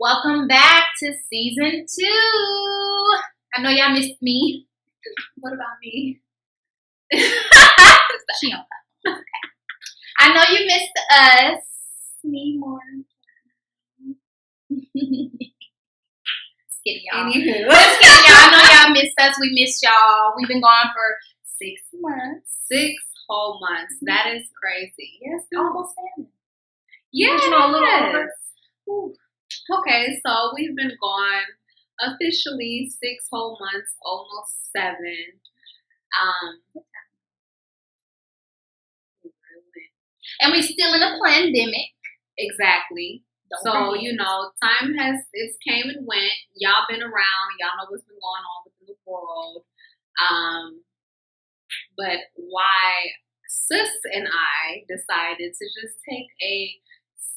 Welcome back to season 2. I know y'all missed me. What about me? She don't know. I know you missed us. Me more. Just kidding, y'all. Anywho. Just kidding, y'all. I know y'all missed us. We missed y'all. We've been gone for 6 months. 6 whole months. That is crazy. Yes, almost 7. Yeah. You know, a little over. Ooh. Okay, so we've been gone officially 6 whole months, almost 7. And we still in a pandemic. Exactly. So, you know, time it's came and went. Y'all been around. Y'all know what's been going on within the world. But why Sis and I decided to just take a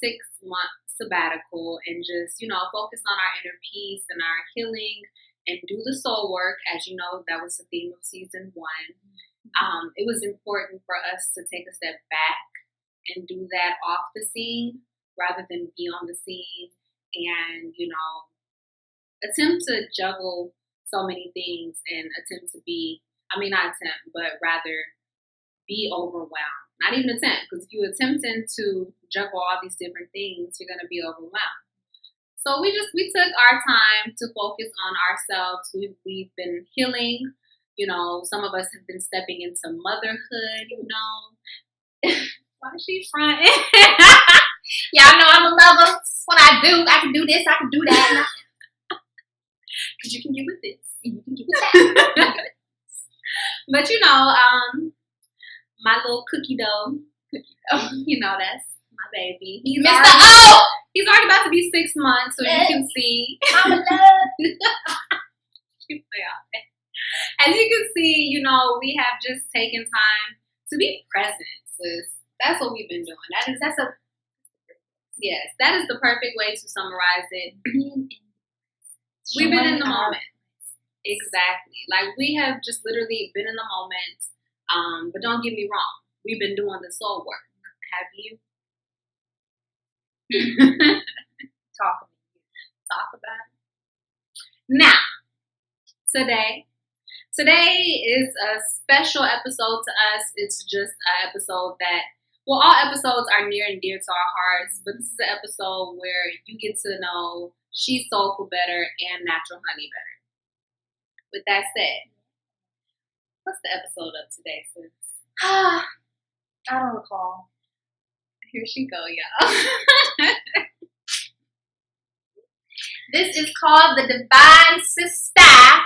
6-month sabbatical and just, you know, focus on our inner peace and our healing and do the soul work. As you know, that was the theme of season 1. It was important for us to take a step back and do that off the scene rather than be on the scene and, you know, attempt to juggle so many things and attempt to be, not attempt, but rather be overwhelmed. Not even attempt, because if you're attempting to juggle all these different things, you're going to be overwhelmed. So we took our time to focus on ourselves. We've been healing. You know, some of us have been stepping into motherhood, you know. Why is she fronting? Y'all know I'm a mother. What I do, I can do this, I can do that. Because you can get with this. And you can get with that. But, you know, my little cookie dough, you know, that's my baby. He's already about to be 6 months, so you can see. I'm in love. As you can see, you know, we have just taken time to be present, sis. That's what we've been doing. That is the perfect way to summarize it. We've been in the moment. Exactly. Like, we have just literally been in the moment. But don't get me wrong. We've been doing the soul work. Have you? Talk about it. Now, today is a special episode to us. It's just an episode that, well, all episodes are near and dear to our hearts, but this is an episode where you get to know She's Soulful better and Natural Honey better. With that said, what's the episode of today, sis? I don't recall. Here she go, y'all. This is called the Divine Sistahood.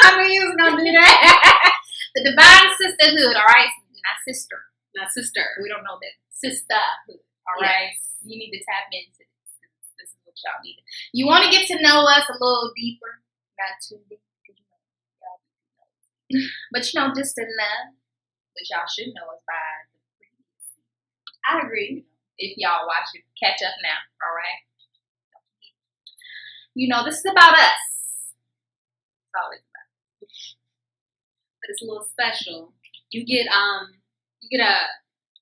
I knew you was gonna do that. The Divine Sistahood, all right? Not sister. We don't know that. Sisterhood, all right? Yes. You need to tap into this. This is what y'all need. You want to get to know us a little deeper. Not too deep, because you know, y'all need to know. But you know, just enough. Which y'all should know us by the previous season. I agree. If y'all watch it, catch up now, all right? You know, this is about us. It's always about us. But it's a little special. You get a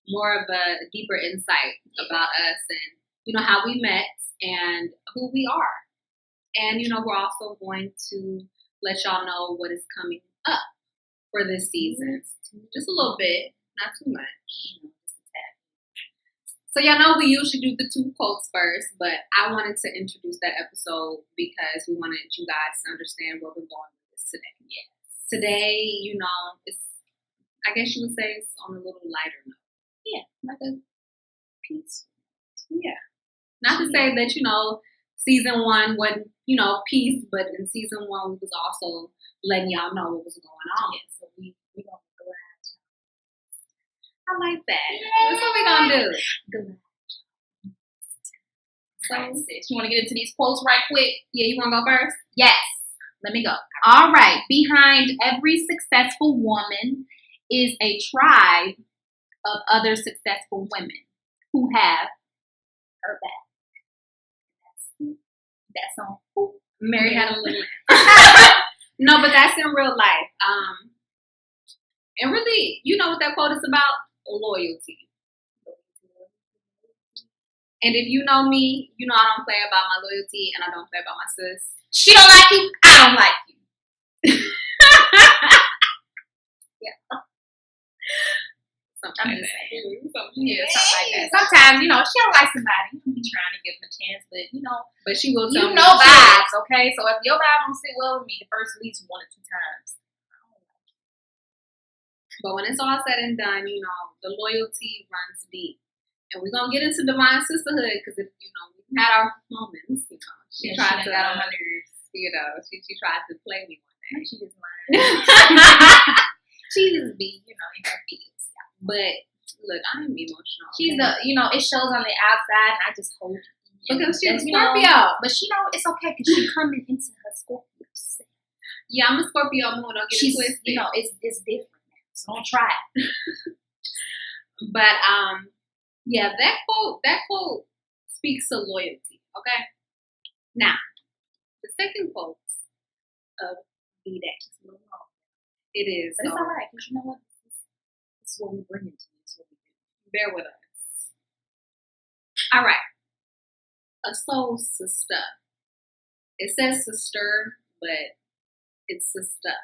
more of a deeper insight about us and, you know, how we met and who we are. And, you know, we're also going to let y'all know what is coming up for this season. Just a little bit, not too much. You know, just a tad. So y'all know we usually do the 2 quotes first, but I wanted to introduce that episode because we wanted you guys to understand where we're going with this today. Yeah. Today, you know, it's, I guess you would say it's on a little lighter note. Yeah, like a peace. Yeah. Not to say that, you know, season 1 wasn't, you know, peace, but in season 1 we was also letting y'all know what was going on. Yeah, so we gonna glad y'all. I like that. Yeah. That's what we gonna do. Glad. So, sis, you want to get into these quotes right quick? Yeah, you want to go first? Yes. Let me go. All right. Behind every successful woman is a tribe of other successful women who have her back. That's on who? Mary had a little. No, but that's in real life. And really, you know what that quote is about? Loyalty. And if you know me, you know I don't play about my loyalty and I don't play about my sis. She don't like you, I don't like you. Yeah. Something I'm like just that. saying. Something Yeah, something like that. Sometimes, you know, she don't like somebody. You be trying to give them a chance, but you know, But she will tell me. you know vibes, okay? So if your vibe don't sit well with me the first at least 1 or 2 times. But when it's all said and done, you know, the loyalty runs deep. And we're going to get into Divine Sisterhood because, if you know, we've had our moments, you know. She tried to, get on my nerves. You know, she tried to play me one day. She just lying. She just be, you know, in her feelings. Yeah. But, look, I'm emotional. She's the, you know, it shows on the outside, and I just hold it in. Because she's a You know, Scorpio. but she know it's okay because she's coming into her Scorpio self. Yeah, I'm a Scorpio moon. Don't get it twisted. You know, it's different now, so don't try it. But yeah, that quote speaks to loyalty. Okay. Now, the second quote of the day. It is. But it's all right because you know what? This is what we bring into you. This is what we do. Bear with us. All right. A soul sister. It says sister, but it's sister.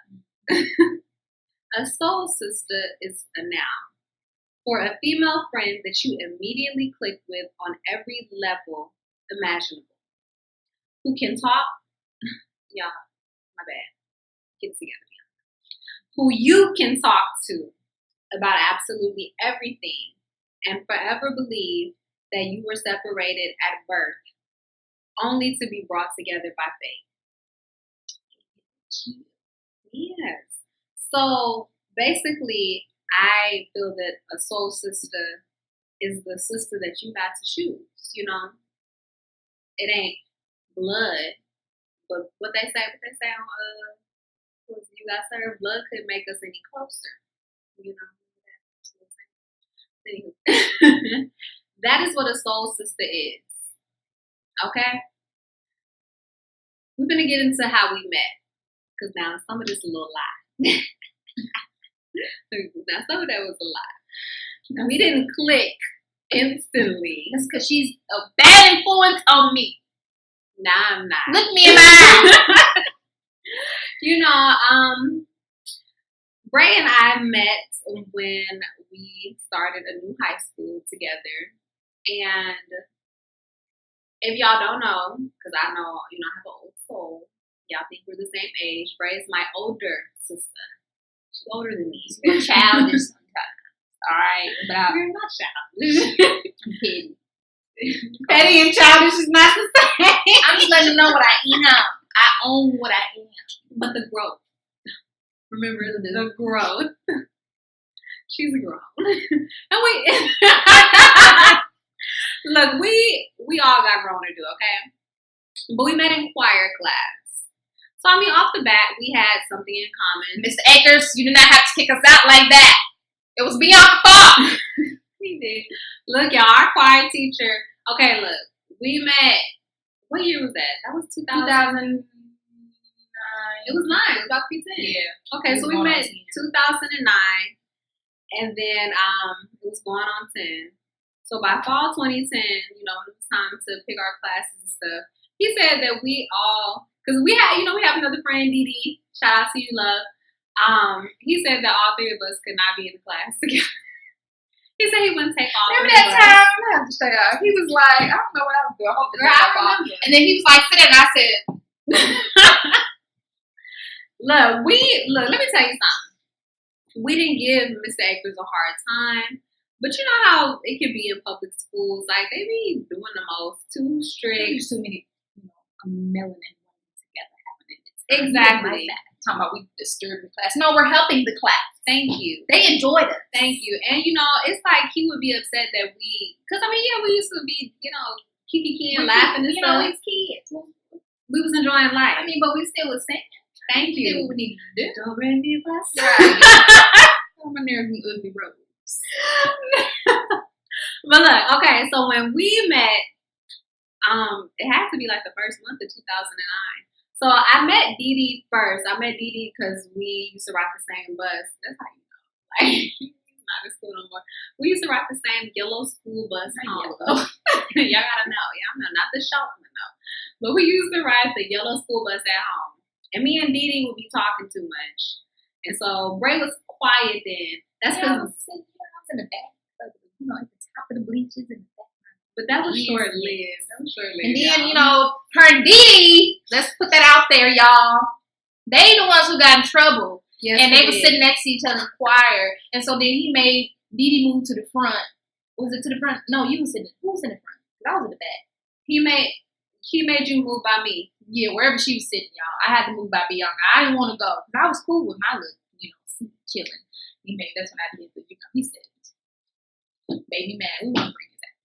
A soul sister is a noun for a female friend that you immediately click with on every level imaginable. Who can talk? Y'all, my bad. Get it together. Who you can talk to about absolutely everything and forever believe that you were separated at birth, only to be brought together by fate. Yes. So basically, I feel that a soul sister is the sister that you got to choose. You know, it ain't blood, but what they say on you got served, blood could make us any closer. You know, that is what a soul sister is. Okay, we're gonna get into how we met, because now some of this is a little lie. Now some of that was a lie. We didn't click instantly. That's because she's a bad influence on me. Nah, I'm not. Look me in my eye. You know, Bray and I met when we started a new high school together. And if y'all don't know, because I know, you know, I have an old soul. Y'all think we're the same age. Bray is my older sister. She's older than me. We're childish sometimes. All right. But We're not childish. I'm kidding. Petty and childish is not the same. I'm just letting you know what I am. I own what I am. But the growth. Remember the growth. She's grown. And look, we all got grown to do, okay? But we met in choir class. So I mean, off the bat, we had something in common. Mr. Akers, you did not have to kick us out like that. It was Bianca's fault. He did. Look, y'all, our choir teacher. Okay, look, we met. What year was that? That was 2009. It was 9. It was about to be 10. Yeah. Okay, so we met 2009, and then it was going on 10. So by fall 2010, you know, it was time to pick our classes and stuff. He said that we all, because we had, you know, we have another friend, Dee. Shout out to you, love. He said that all 3 of us could not be in the class together. He said he wouldn't take all. Remember that time? I have to say that. He was like, I don't know what I was doing. I hope it's not my fault. And then he was like, sit there, and I said, Look, let me tell you something. We didn't give Mr. Akers a hard time, but you know how it can be in public schools. Like, they be doing the most, too strict. There's too many, you know, melanin women together happening. Exactly. Like that. Talking about we disturbed the class. No, we're helping the class. Thank you. They enjoyed it. Thank you. And, you know, it's like he would be upset that because, I mean, yeah, we used to be, you know, kiki and laughing and you stuff. know, we was kids. We was enjoying life. I mean, but we still was saying. Thank you. We did what we needed to do. Don't bring me a glass. Right. My nerves and ugly roads. But look, okay, so when we met, it had to be like the first month of 2009. So I met Dee first. I met Dee because we used to ride the same bus. That's how you know. Like, not in school no more. We used to ride the same yellow school bus home. Y'all gotta know. Y'all know, not the short one though. But we used to ride the yellow school bus at home. And me and Dee would be talking too much. And so Bray was quiet then. That's because I was in the back, at the top of the bleachers in the back. But that was short-lived. And then, her and Dee, let's put that out there, y'all. They the ones who got in trouble. Yes, and they were sitting next to each other in the choir. And so then he made Dee move to the front. Was it to the front? No, you was who was in the front? I was in the back. He made you move by me. Yeah, wherever she was sitting, y'all. I had to move by Bianca. I didn't want to go. Because I was cool with my look, seat chilling. That's what I did. But, he said, made me mad. We want to bring his ass.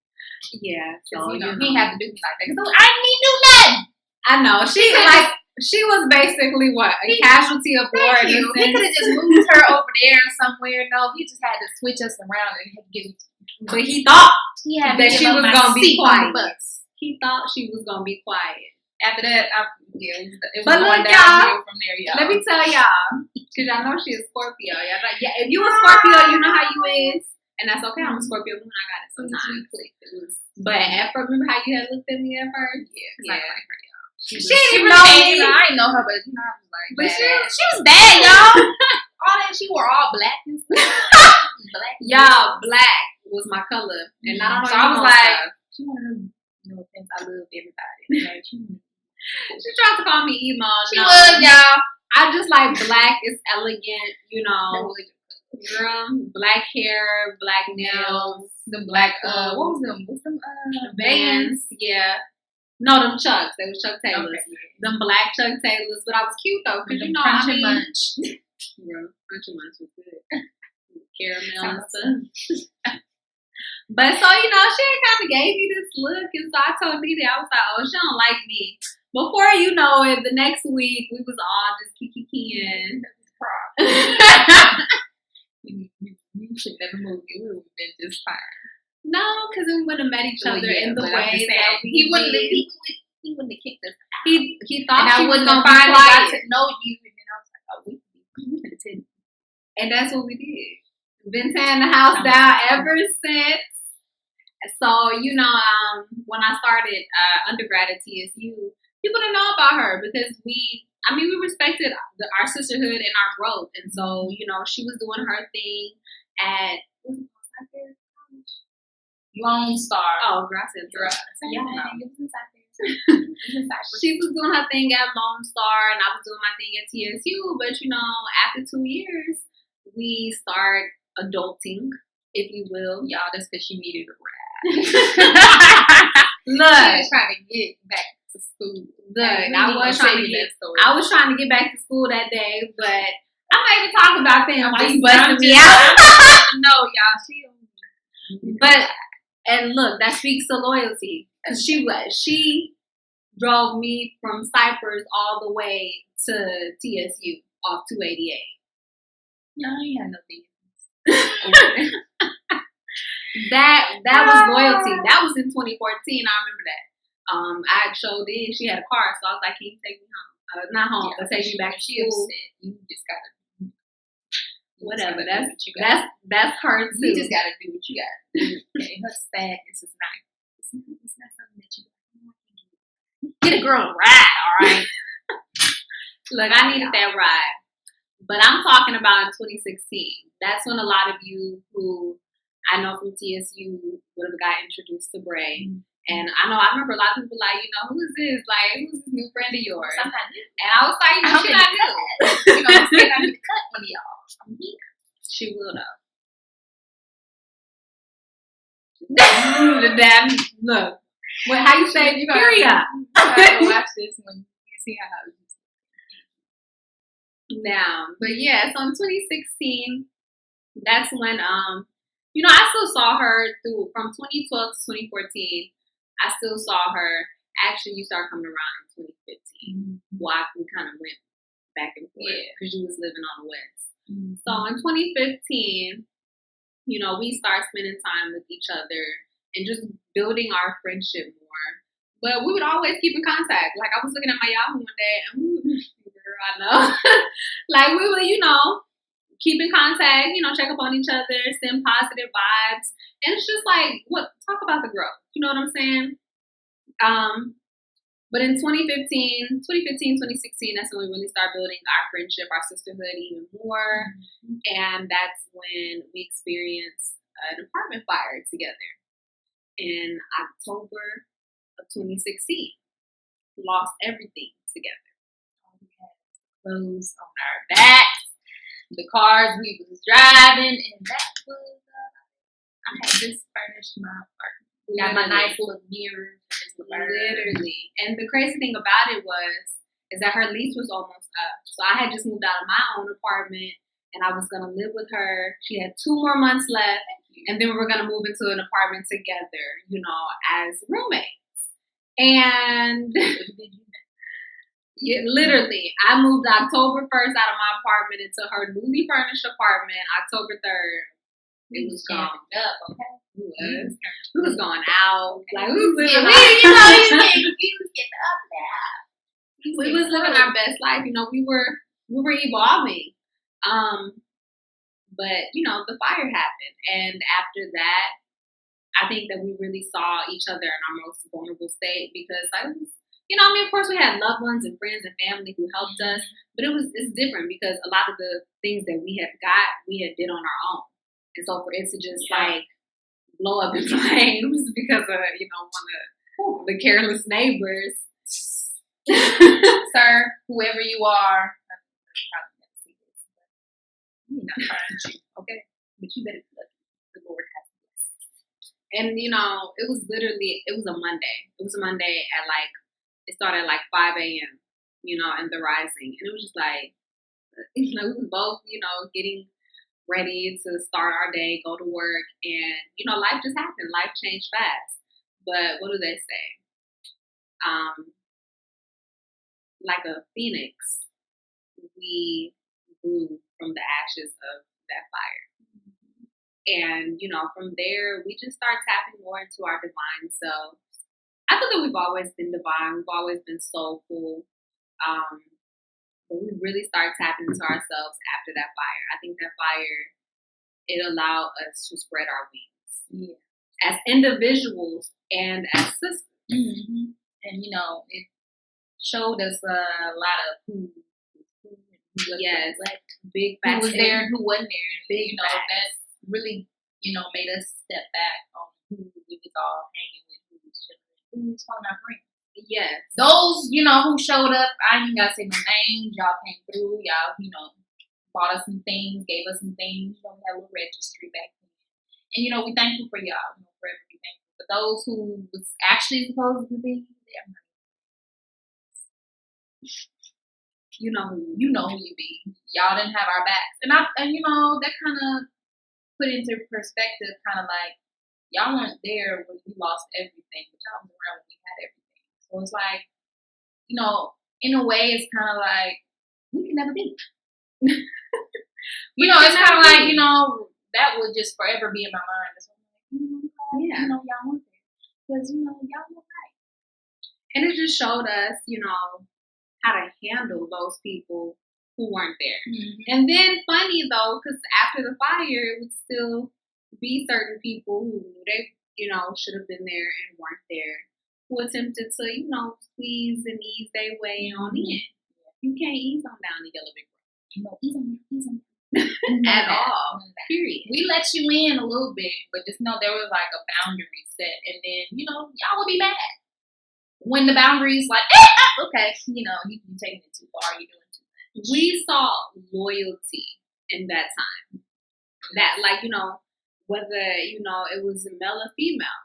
Yeah. So, he didn't have to do me like that. Because I didn't do nothing. I know. She was basically what? A casualty of war. He could have just moved her over there somewhere. No, he just had to switch us around and give me. But he thought that she was going to be quiet. He thought she was going to be quiet. After that, it was but going look, downhill from there, y'all. Let me tell y'all, because I know she's a Scorpio. Y'all like, yeah, if you a Scorpio, you know how you is. And that's okay. I'm a Scorpio moon. I got it sometimes. But remember how you had looked at me at first? Yeah. She didn't even know me. I didn't know her, but I was like, but she was bad, y'all. All that, she wore all black and stuff. Y'all, black was my color. And I don't know. So I was like, she wanted to since I love everybody. She tried to call me emo. She was, y'all. I just like black is elegant, girl. Black hair, black nails, the black what was them? What's them Vans? Yeah. No, them Chucks. They were Chuck Taylors. Okay. Them black Chuck Taylors. But I was cute though, because Crunchy Munch. Girl, Crunchy Munch was good. Caramel and stuff. But so, she kind of gave me this look, and so I told Dee, I was like, oh, she don't like me. Before you know it, the next week, we was all just kikiing. You should never move. It would have been just fine. No, because we wouldn't have met each other in the way that he wouldn't have kicked us out. He thought I wouldn't have finally got to know you, and then I was like, oh, we could attend. And that's what we did. Been tearing the house down ever since. So, when I started undergrad at TSU, people didn't know about her because we respected our sisterhood and our growth. And so, she was doing her thing at Lone Star. Oh, gracias. She was doing her thing at Lone Star, and I was doing my thing at TSU. But, after 2 years, we start adulting, if you will. Y'all, that's because she needed a ride. Look, she was trying to get back to school. I was trying to get back to school that day, but I'm not even talking about them while you busting me out. No, y'all, But and look, that speaks to loyalty, because she drove me from Cypress all the way to TSU off 288. No, I ain't had no business. That was loyalty. That was in 2014. I remember that. I showed in. She had a car, so I was like, "Can you take me home? Not home, but take me back to school." You just gotta whatever. That's her too. You just gotta do what you gotta do. Okay, her sadness is not. It's not something that you get a girl a ride. All right. Look, I needed that ride, but I'm talking about in 2016. That's when a lot of you who I know from TSU would have got introduced to Bray. And I remember a lot of people like, who is this? Like, who's this new friend of yours? Sometimes. And I was like, she not new. I'm saying I need to cut one of y'all. I'm here. She will though. Look. Well, how you say it? Period. You gotta watch this when you see how it is. Now, but yeah, so in 2016, that's when I still saw her from 2012 to 2014. I still saw her. Actually, you started coming around in 2015. Well, we kind of went back and forth because you was living on the West. So in 2015, we started spending time with each other and just building our friendship more. But we would always keep in contact. Like, I was looking at my Yahoo one day, and girl, I know. Like, we would, keep in contact, check up on each other, send positive vibes. And it's just like, talk about the growth. You know what I'm saying? But in 2016, that's when we really start building our friendship, our sisterhood even more. Mm-hmm. And that's when we experienced an apartment fire together in October of 2016. We lost everything together. We had clothes on our backs, the cars we was driving, and that was, I had just furnished my apartment. Got my nice little mirror. Literally. And the crazy thing about it is that her lease was almost up. So I had just moved out of my own apartment and I was going to live with her. She had 2 more months left. And then we were going to move into an apartment together, as roommates. And literally, I moved October 1st out of my apartment into her newly furnished apartment, October 3rd. It was gone. Up, okay? We was going out. Like, we was living we was living our best life. We were evolving. But, the fire happened. And after that, I think that we really saw each other in our most vulnerable state because of course we had loved ones and friends and family who helped us, but it's different because a lot of the things that we had did on our own. And so for it to just blow up in flames because of, one of the careless neighbors. Sir, whoever you are, I'm not see this, but I'm not trying to, okay? But you better look. The Lord has blessed. And, it was a Monday. It was a Monday at it started at 5 a.m., in the rising. And it was just we was both, getting ready to start our day, go to work, and life just happened. Life changed fast. But what do they say? Like a phoenix, we grew from the ashes of that fire. And from there, we just start tapping more into our divine selves. I feel that we've always been divine. We've always been soulful. But we really start tapping into ourselves after that fire. I think that fire, it allowed us to spread our wings as individuals and as sisters. Mm-hmm. And, it showed us a lot of who big who was there and who wasn't there. Big that really, made us step back on who we was all hanging with, who was chilling, who was calling our friends. Yes. Those, who showed up, I ain't gotta say no names. Y'all came through. Y'all, bought us some things, gave us some things. We had a little registry back then. And, we thankful for y'all. Forever be thankful. For those who was actually supposed to be there. You know who you be. Y'all didn't have our backs. And that kind of put into perspective, kind of like, y'all weren't there when we lost everything, but y'all was around when we had everything. So it's like, in a way, it's kind of like, we can never be. It's kind of like, that would just forever be in my mind. So I'm like, y'all want it. Because, y'all were right. And it just showed us, how to handle those people who weren't there. Mm-hmm. And then funny, though, because after the fire, it would still be certain people who knew they, should have been there and weren't there, who attempted to, squeeze and ease their way on in. You can't ease on down the yellow brick road. Ease on. At all. Period. We let you in a little bit, but just know there was like a boundary set, and then y'all would be mad when the boundaries okay, you're taking it too far, you're doing too much. We saw loyalty in that time. That whether it was male or female,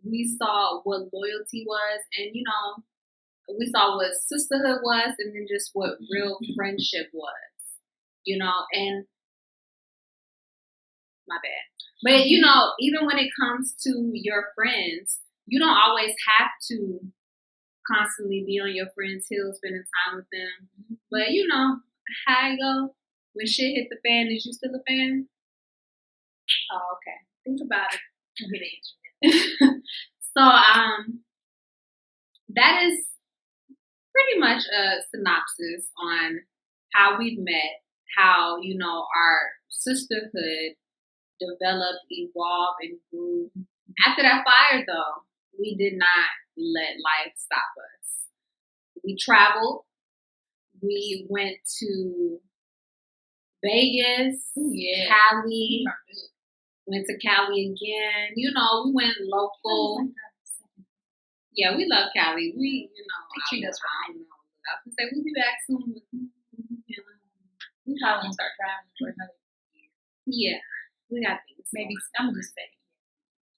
we saw what loyalty was, and we saw what sisterhood was, and then just what real friendship was. And my bad. But, even when it comes to your friends, you don't always have to constantly be on your friend's heels, spending time with them. But, how it go? When shit hit the fan, is you still a fan? Oh, okay. Think about it. So, that is pretty much a synopsis on how we've met, how, you know, our sisterhood developed, evolved, and grew. After that fire, though, we did not let life stop us. We traveled. We went to Vegas, Cali, went to Cali again. You know, we went local. Yeah, we love Cali. We, you know, they treat us right. I don't know. I was gonna say we'll be back soon. But, we probably won't start traveling for another year. Yeah, we got things. Maybe I'm just saying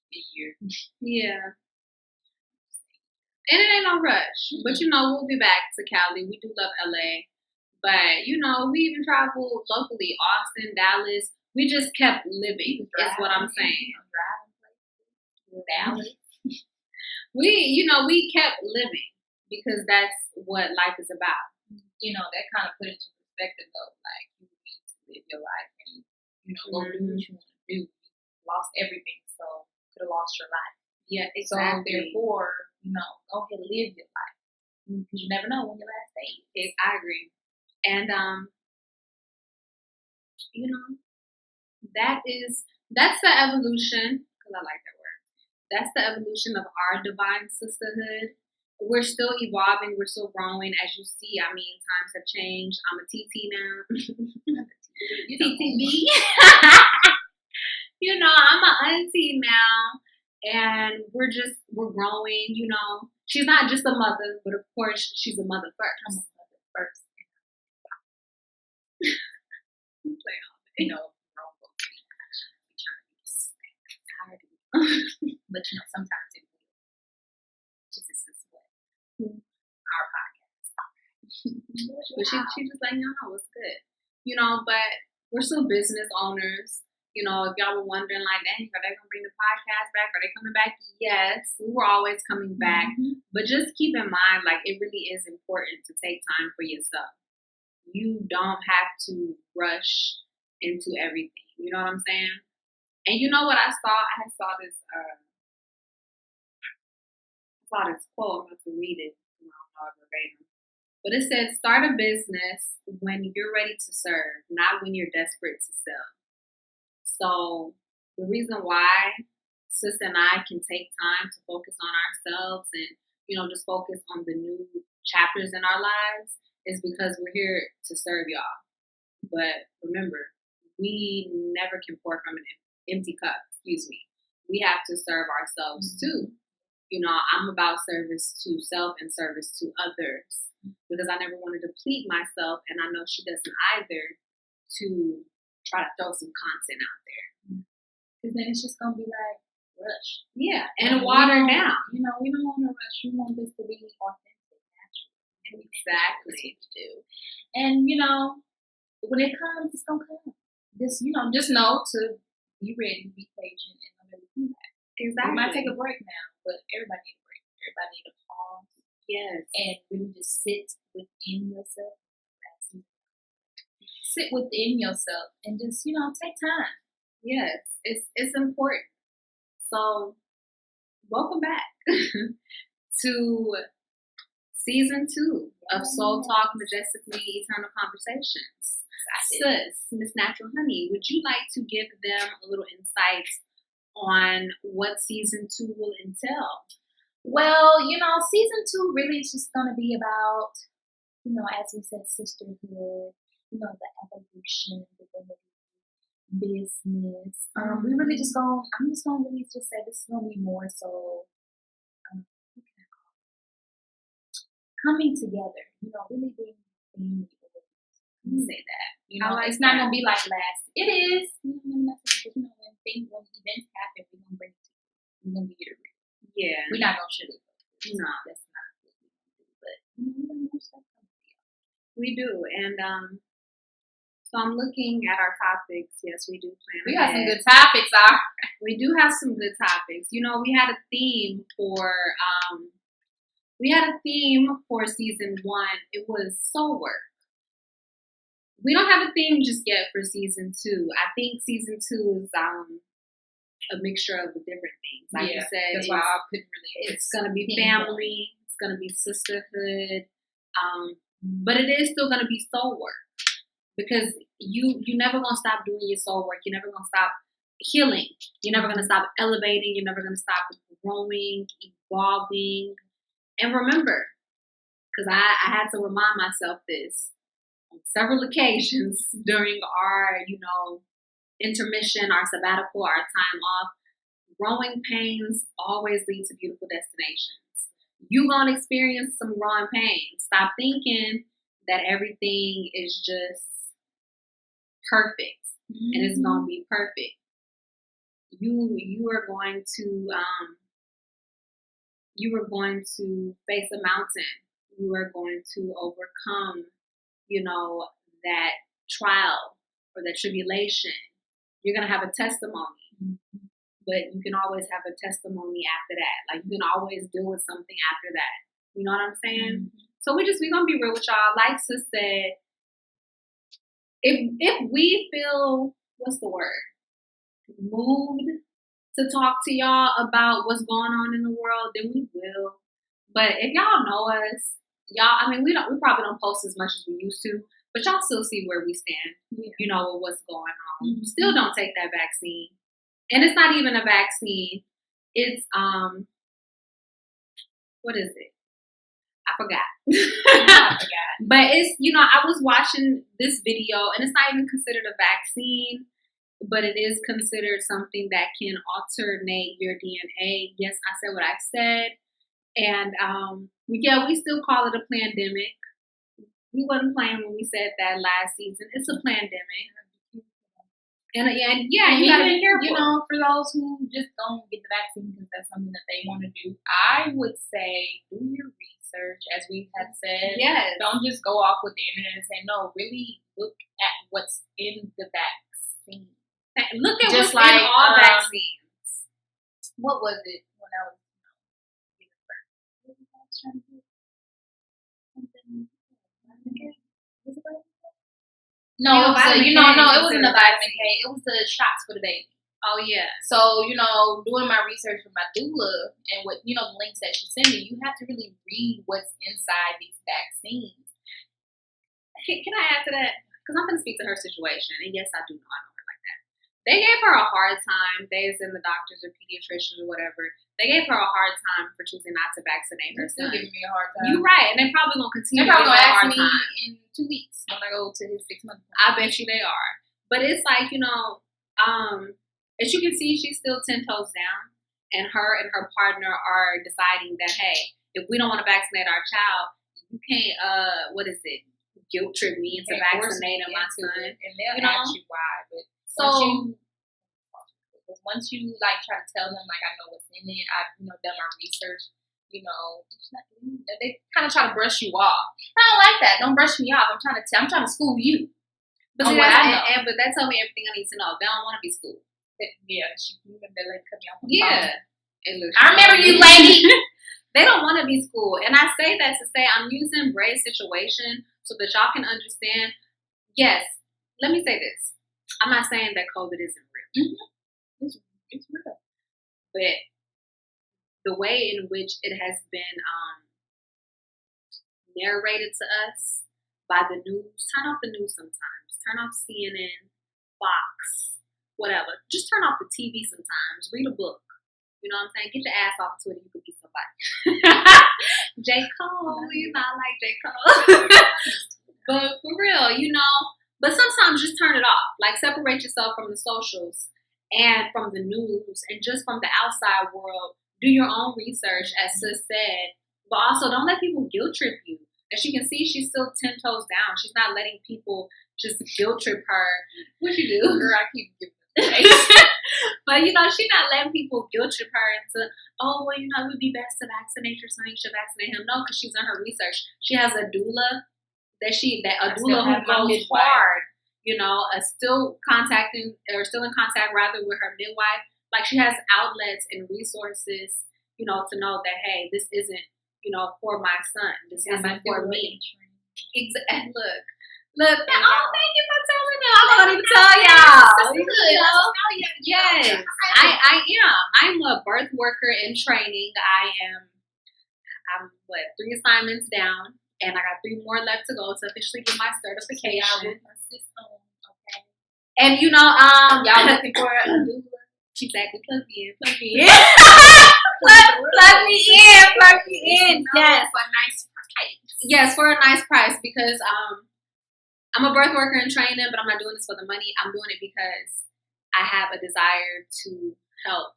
a year. Yeah. And it ain't no rush. But, you know, we'll be back to Cali. We do love LA. But, you know, we even traveled locally. Austin, Dallas. We just kept living, is what I'm saying. Dallas. We kept living because that's what life is about. You know, that kind of put into perspective, though. Like, you need to live your life and, you know, go do what you want to do. You lost everything, so could have lost your life. Yeah, exactly. So, therefore, you know, go ahead and live your life. Because you never know when your last day is. I agree. And, you know, that's the evolution, because I like that word. That's the evolution of our divine sisterhood. We're still evolving. We're still growing. As you see, I mean, times have changed. I'm a TT now. TTB. You know, I'm an auntie now. And we're growing, you know. She's not just a mother, but of course, she's a mother first. I'm a mother first. You play on it. You know, wrong folks be trying to be tired of it. But, you know, sometimes it will. Just this is what our podcast. But she just letting y'all know what's good. You know, but we're still business owners. You know, if y'all were wondering, like, dang, are they going to bring the podcast back? Are they coming back? Yes, we were always coming back. But just keep in mind, like, it really is important to take time for yourself. You don't have to rush into everything. You know what I'm saying? And you know what I saw? I saw this quote. I'm going to read it. I don't know verbatim. But it says, start a business when you're ready to serve, not when you're desperate to sell. So the reason why Sis and I can take time to focus on ourselves and, you know, just focus on the new chapters in our lives is because we're here to serve y'all. But remember, we never can pour from an empty cup. We have to serve ourselves too. You know, I'm about service to self and service to others because I never want to deplete myself, and I know she doesn't either, to try to throw some content out there. Because then it's just going to be like, rush. Yeah, and watered down. You know, we don't want to rush. We want this to be authentic, natural. Exactly. Do. And, you know, when it comes, it's going to come. Just know to be ready, be patient, and know that we come back. Exactly. We might take a break now, but everybody need a break. Everybody need a pause. Yes. And really just sit within yourself. Sit within yourself and just, you know, take time. Yes, it's important. So, welcome back to season 2 of Soul Talk Majestically Eternal Conversations. Sis, Miss Natural Honey, would you like to give them a little insight on what season 2 will entail? Well, you know, season 2 really is just going to be about, you know, as we said, sisterhood, you know, the evolution, divinity, business. We really just going, I'm just going to really just say this is going to be more so, what can I call it? Coming together, you know, really being family. Say that. You know, it's not going to be like last. It is. You know, when events happen, we're going to bring it to you. We're going to be here to read. Yeah. We're not going to sugarcoat it. No. That's not what we do. But, you know, we're going to do stuff. We do. And, so I'm looking at our topics. Yes, we do plan. We got some good topics, We do have some good topics. You know, we had a theme for season 1. It was soul work. We don't have a theme just yet for season 2. I think season 2 is a mixture of the different things. Like you said, that's why I couldn't really. It's gonna be family. It's gonna be sisterhood. But it is still gonna be soul work. because you never gonna stop doing your soul work. You're never gonna stop healing. You're never gonna stop elevating. You're never gonna stop growing, evolving. And remember, because I had to remind myself this on several occasions during our, intermission, our sabbatical, our time off. Growing pains always lead to beautiful destinations. You're going to experience some growing pains. Stop thinking that everything is just perfect and it's going to be perfect. You are going to face a mountain. You are going to overcome, that trial or that tribulation. You're going to have a testimony. But you can always have a testimony after that. Like, you can always deal with something after that. You know what I'm saying? So we're going to be real with y'all. Like Sis said, if we feel, moved to talk to y'all about what's going on in the world, then we will. But if y'all know us, we probably don't post as much as we used to, but y'all still see where we stand, with what's going on. Still don't take that vaccine. And it's not even a vaccine. It's, what is it? I forgot. But it's, I was watching this video, and it's not even considered a vaccine, but it is considered something that can alternate your DNA. Yes, I said what I said. And, we still call it a pandemic. We wasn't playing when we said that last season. It's a pandemic. And you gotta be careful. For those who just don't get the vaccine because that's something that they want to do, I would say do your research, as we had said. Yes. Don't just go off with the internet and say no. Really look at what's in the vaccine. Look at what's in all vaccines. What was it when I was giving birth? What was I trying to do? Something. Was it right? No, it wasn't a vitamin K. It was the shots for the baby. Oh, yeah. So, doing my research with my doula and what, the links that she sent me, you have to really read what's inside these vaccines. Can I add to that? Because I'm going to speak to her situation. And yes, I do know her like that. They gave her a hard time. They, as in the doctors or pediatricians or whatever, they gave her a hard time for choosing not to vaccinate her son. They're giving me a hard time. You're right. And they're probably going to continue to give me a hard time. In 2 weeks when I go to his 6 months. I bet you they are. But it's like, as you can see, she's still 10 toes down. And her partner are deciding that, hey, if we don't want to vaccinate our child, you can't, guilt trip me into vaccinating my son. And they'll ask you why. But once you try to tell them, I know what's in it, I've, done my research, they kind of try to brush you off. I don't like that. Don't brush me off. I'm trying to school you. But but that told me everything I need to know. They don't want to be schooled. Yeah, you remember that lady cut me off. Yeah. I remember you, lady. They don't want to be schooled. And I say that to say I'm using Bray's situation so that y'all can understand. Yes, let me say this. I'm not saying that COVID isn't real. It's real. But the way in which it has been narrated to us by the news, turn off the news sometimes. Turn off CNN, Fox, whatever. Just turn off the TV sometimes. Read a book. You know what I'm saying? Get your ass off Twitter. You could be somebody. J. Cole, I like J. Cole. But for real, but sometimes just turn it off. Separate yourself from the socials and from the news and just from the outside world. Do your own research, as Sis said. But also, don't let people guilt trip you. As you can see, she's still 10 toes down. She's not letting people just guilt trip her. What you do? Girl, I keep giving it. But, she's not letting people guilt trip her into, it would be best to vaccinate your son. You should vaccinate him. No, because she's done her research. She has a doula who goes hard, still in contact with her midwife. She has outlets and resources, to know that, hey, this isn't, for my son. This isn't for me. Exactly. Look. Thank you for telling me. I'm going to even tell y'all. Yes. I am. I'm a birth worker in training. I'm 3 assignments down. And I got 3 more left to go to officially get my certification. Okay. And y'all looking for a doula? Exactly. Plug me in. plug me in. Yes. For a nice price. Yes, for a nice price, because I'm a birth worker in training, but I'm not doing this for the money. I'm doing it because I have a desire to help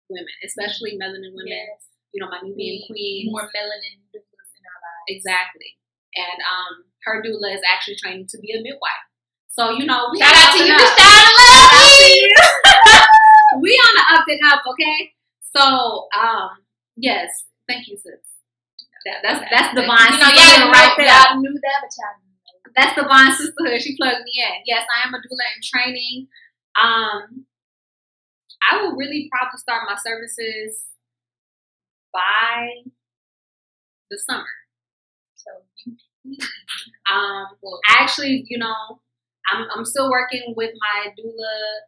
women, especially melanin women. Yes. My Nubian queen. More melanin doulas in our lives. Exactly. And her doula is actually training to be a midwife. So, we shout out to you, we on the up and up, okay? So, yes, thank you, sis. That's divine sisterhood right there. Y'all knew that, but y'all knew that. That's divine sisterhood. She plugged me in. Yes, I am a doula in training. I will really probably start my services by the summer. So actually, I'm still working with my doula,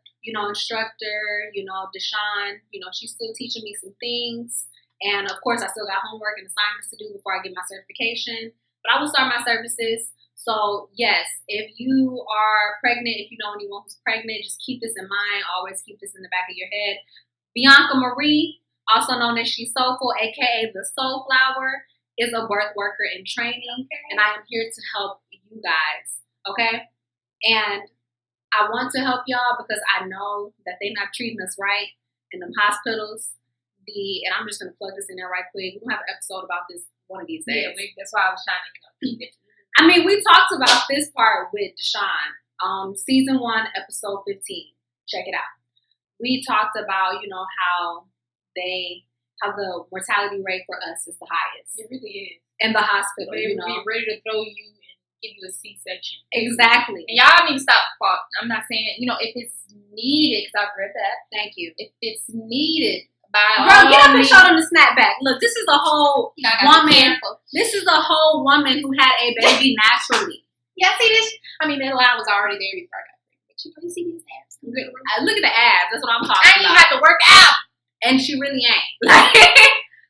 instructor, Deshawn. She's still teaching me some things. And of course, I still got homework and assignments to do before I get my certification. But I will start my services. So yes, if you are pregnant, if you know anyone who's pregnant, just keep this in mind. Always keep this in the back of your head. Bianca Marie, also known as She's Soulful, aka the Soul Flower, is a birth worker in training, and I am here to help you guys. Okay, and I want to help y'all because I know that they're not treating us right in them hospitals. And I'm just gonna plug this in there right quick. We're gonna have an episode about this one of these days. Yeah, that's why I was trying to keep it. I mean, we talked about this part with Deshawn, season 1, episode 15. Check it out. We talked about, how the mortality rate for us is the highest. It really is. In the hospital, They would be ready to throw you and give you a C-section. Exactly. And y'all need to stop. I'm not saying, if it's needed, because I've read that. Thank you. If it's needed. Girl, get up and show them the snapback. Look, this is a whole woman. This is a whole woman who had a baby naturally. Yeah, see this? I mean, that line was already there before I got there. But you see these abs? Look at the abs. That's what I'm talking about. I ain't even have to work out. And she really ain't.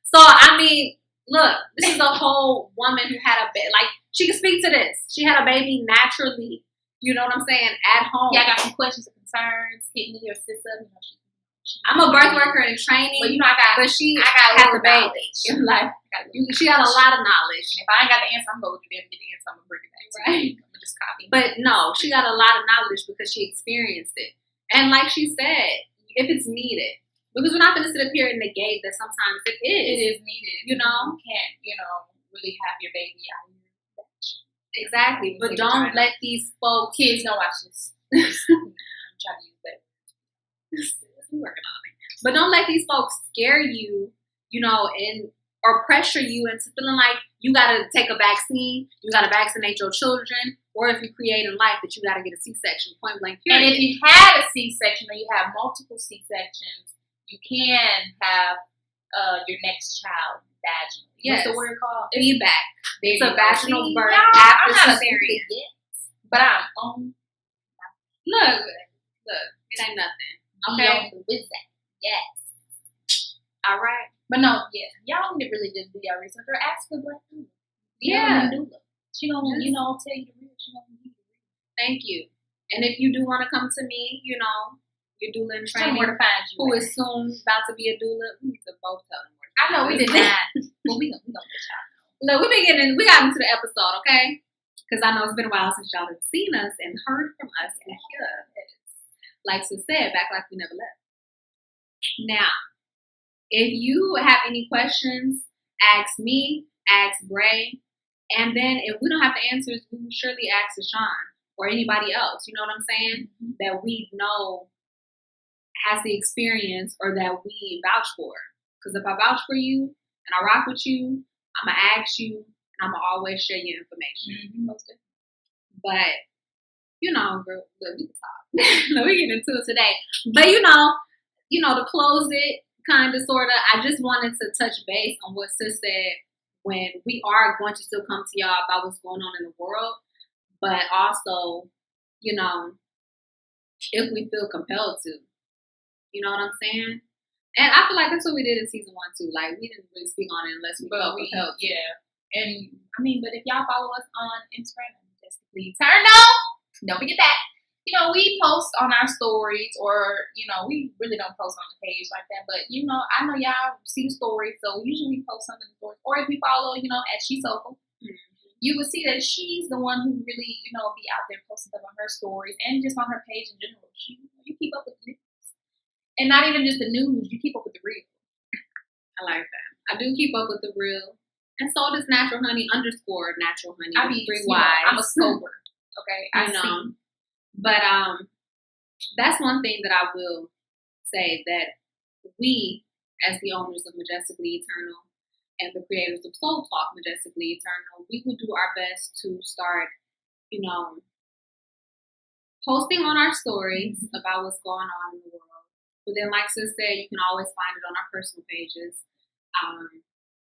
So, I mean, look, this is a whole woman who had a baby. Like, she can speak to this. She had a baby naturally. You know what I'm saying? At home. Yeah, I got some questions and concerns. Hit me or sis up. I'm a birth worker in training, but I got the baby. Like, she got a lot of knowledge. And if I ain't got the answer, I'm going to get the answer. I'm going to bring it back. Right. I'm going to just copy. But no, she got a lot of knowledge because she experienced it. And like she said, if it's needed, because we're not going to sit up here and negate that sometimes it is. It is needed. You can't, really have your baby out here. Exactly. But don't let these folks. Kids don't watch this. I'm trying to use that. We're working on it. But don't let these folks scare you, or pressure you into feeling like you gotta take a vaccine, you gotta vaccinate your children, or if you create in life that you gotta get a C-section, point blank period. And if you had a C-section or you have multiple C-sections, you can have your next child vaginal. Yes. What's the word called? Feedback. It's a vaginal birth after cesarean. But I'm on. Look, it ain't nothing. Okay. With that. Yes. All right. But no, yeah. Y'all need to really just do your research or ask for Black doula. Yeah. She gonna, tell you the real. She gonna give you the real. Thank you. And if you do want to come to me, your doula in training, where to find you. Who is soon about to be a doula, we need to both tell them where to find. I know we did that. But we gonna let y'all know. Look, we got into the episode, okay? Because I know it's been a while since y'all have seen us and heard from us and here. Like Sis said, back like we never left. Now, if you have any questions, ask me, ask Bray, and then if we don't have the answers, we will surely ask Deshawn or anybody else, you know what I'm saying, that we know has the experience or that we vouch for. Because if I vouch for you and I rock with you, I'm going to ask you and I'm going to always share your information. But, girl, we can talk. We get into it today. But, to close it, kind of, sort of, I just wanted to touch base on what Sis said when we are going to still come to y'all about what's going on in the world. But also, if we feel compelled to. You know what I'm saying? And I feel like that's what we did in season 1 too. Like, we didn't really speak on it unless we felt compelled. Yeah. And I mean, but if y'all follow us on Instagram, Majestically Eternal, don't forget that. You know, we post on our stories, or you know, we really don't post on the page like that. But you know, I know y'all see the stories, so usually we post something in the stories. Or if you follow, you know, at She's Soulful, you will see that she's the one who really, you know, be out there posting stuff on her stories and just on her page in general. You keep up with the news, and not even just the news. You keep up with the real. I like that. I do keep up with the real. And so does Natural Honey _ Natural Honey. I be 3 Y's. I'm a scoper. Okay, I know. But that's one thing that I will say, that we, as the owners of Majestically Eternal and the creators of Soul Talk Majestically Eternal, we will do our best to start, you know, posting on our stories about what's going on in the world. But then, like Sis said, you can always find it on our personal pages.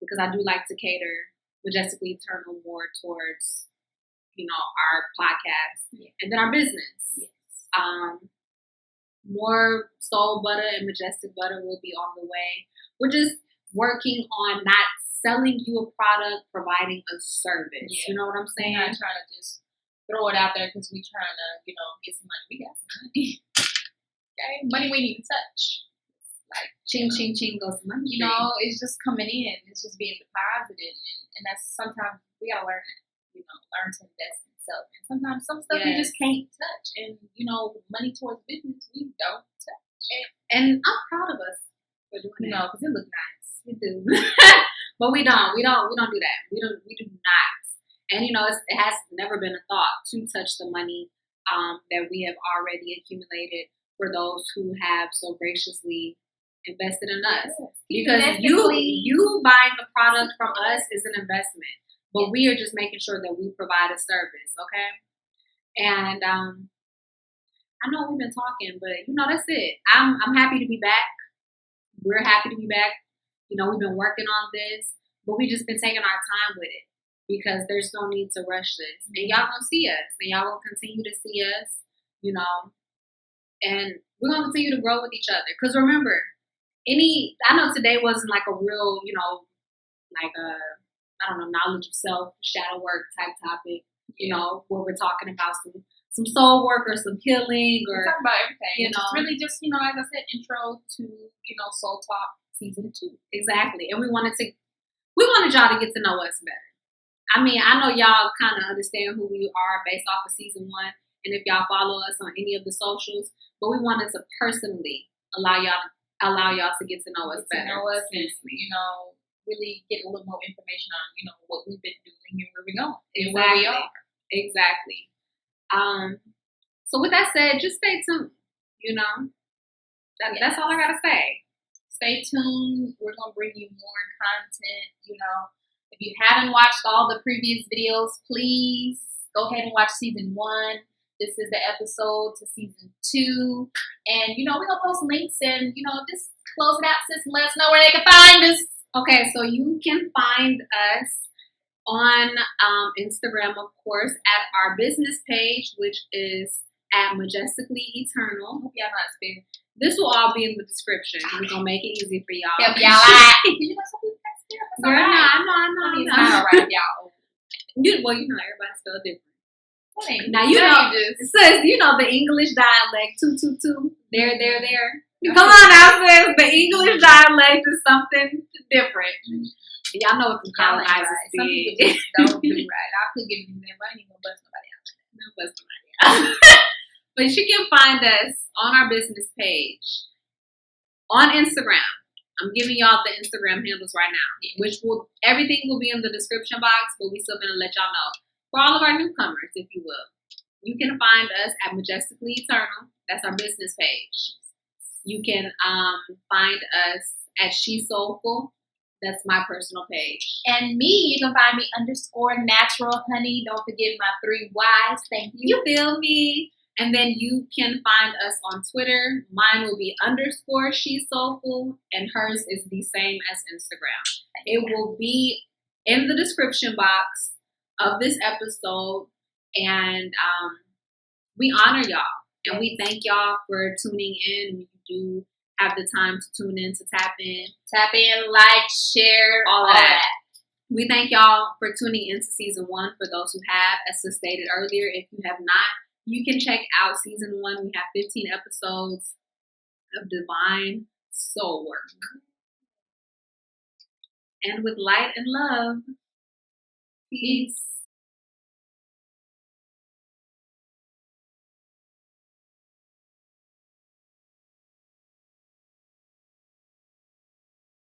Because I do like to cater Majestically Eternal more towards, you know, our podcast and then our business. Yes. More Soul Butter and Majestic Butter will be on the way. We're just working on not selling you a product, providing a service. Yeah. You know what I'm saying? We're not trying to just throw it out there because we're trying to, you know, get some money. We got some money. Okay? Money we need to touch. Like, ching, ching, ching goes the money. You know, it's just coming in. It's just being deposited. And that's sometimes we got to learn that. You know, learn to invest in self. And sometimes some stuff you just can't touch. And, you know, money towards business, we don't touch. And I'm proud of us for doing that. You know, because it looks nice. We do. But we don't. We don't do that. We do not. And, you know, it has never been a thought to touch the money that we have already accumulated for those who have so graciously invested in us. Because you buying the product from us is an investment, but we are just making sure that we provide a service. Okay. And I know we've been talking, but you know, that's it. I'm happy to be back. We're happy to be back. You know, we've been working on this, but we just been taking our time with it because there's no need to rush this. And y'all gonna see us, and y'all gonna continue to see us. You know, and we're gonna continue to grow with each other. Because remember, I know today wasn't like a real, you know, like knowledge of self, shadow work type topic, you know, where we're talking about some soul work or some healing or. We're talking about everything. You know. It's really just, you know, as I said, intro to, you know, Soul Talk Season 2. Exactly. And we wanted y'all to get to know us better. I mean, I know y'all kind of understand who we are based off of Season 1. And if y'all follow us on any of the socials, but we wanted to personally allow y'all to get to know us better. Know us and, you know, really get a little more information on, you know, what we've been doing and where we're going. And where we are. Exactly. So with that said, just stay tuned. You know, that's all I gotta say. Stay tuned. We're gonna bring you more content. You know, if you haven't watched all the previous videos, please go ahead and watch Season 1. This is the episode to Season 2. And, you know, we're going to post links and, you know, just close it out, sis, and let us know where they can find us. Okay, so you can find us on Instagram, of course, at our business page, which is at Majestically Eternal. Hope y'all know how to spell. This will all be in the description. We're going to make it easy for y'all. Help y'all out. You know, some people can't spell. That's all right. I know. It's not all right, y'all. Well, you know, everybody spell different. Now you know, sis, you know the English dialect 222. There. Come on now, sis. The English dialect is something different. Y'all know what the colonizers right. did. Some people just don't do right. I could give you that, but I ain't gonna bust nobody out. No, bust nobody out. But you can find us on our business page on Instagram. I'm giving y'all the Instagram handles right now, which everything will be in the description box, but we still gonna let y'all know. For all of our newcomers, if you will, you can find us at Majestically Eternal. That's our business page. You can find us at She's Soulful. That's my personal page. And me, you can find me _Natural Honey. Don't forget my 3 Y's. Thank you. You feel me? And then you can find us on Twitter. Mine will be _She's Soulful, and hers is the same as Instagram. It will be in the description box of this episode, and we honor y'all, and we thank y'all for tuning in. You do have the time to tune in, to tap in, like, share, all that. We thank y'all for tuning into season 1. For those who have, as Sis stated earlier, if you have not, you can check out season 1. We have 15 episodes of divine soul work. And with light and love, peace.